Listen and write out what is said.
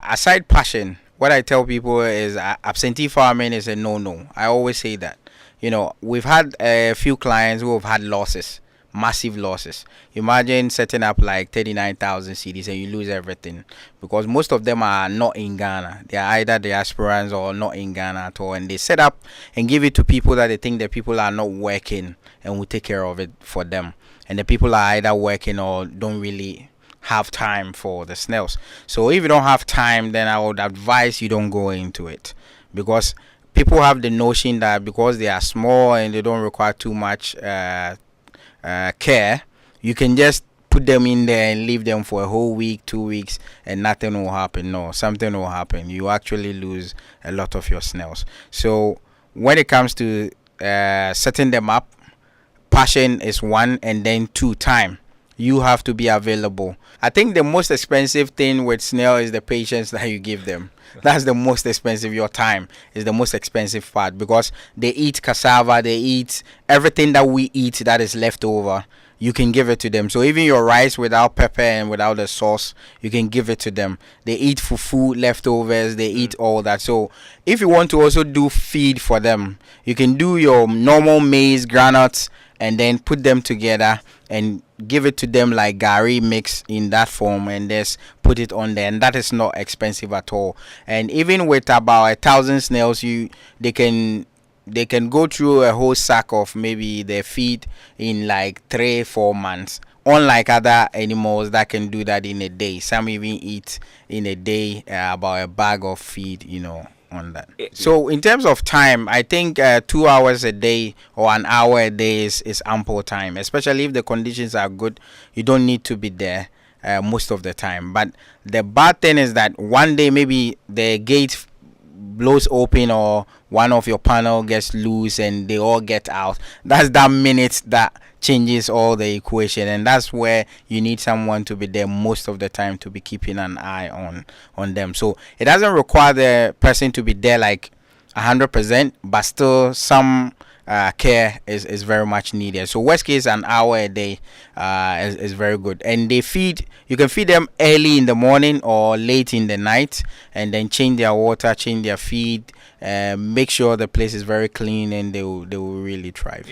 aside passion, what I tell people is absentee farming is a no. I always say that. We've had a few clients who have had losses, massive losses. Imagine setting up like 39,000 CDs and you lose everything, because most of them are not in Ghana. They are either diasporans or not in Ghana at all, and they set up and give it to people that they think the people are not working and will take care of it for them. And the people are either working or don't really have time for the snails. So if you don't have time, then I would advise you don't go into it, because people have the notion that because they are small and they don't require too much care, you can just put them in there and leave them for a whole week, 2 weeks, and nothing will happen. No, something will happen. You actually lose a lot of your snails. So when it comes to setting them up, passion is one, and then two, time. You have to be available. I think the most expensive thing with snail is the patience that you give them. That's the most expensive. Your time is the most expensive part, because they eat cassava, they eat everything that we eat that is left over. You can give it to them. So even your rice without pepper and without the sauce, you can give it to them. They eat fufu, leftovers, they eat all that. So if you want to also do feed for them, you can do your normal maize granules and then put them together and give it to them like gari mix in that form, and just put it on there, and that is not expensive at all. And even with about 1,000 snails, they can go through a whole sack of maybe their feed in like 3-4 months, unlike other animals that can do that in a day. Some even eat in a day about a bag of feed, on that. So in terms of time, I think 2 hours a day or an hour a day is ample time, especially if the conditions are good. You don't need to be there most of the time. But the bad thing is that one day maybe the gate blows open or one of your panel gets loose and they all get out. That's that minute that changes all the equation, and that's where you need someone to be there most of the time to be keeping an eye on them. So it doesn't require the person to be there like 100%, but still some care is very much needed. So worst case, an hour a day is very good. And you can feed them early in the morning or late in the night, and then change their water, change their feed, make sure the place is very clean, and they will really thrive.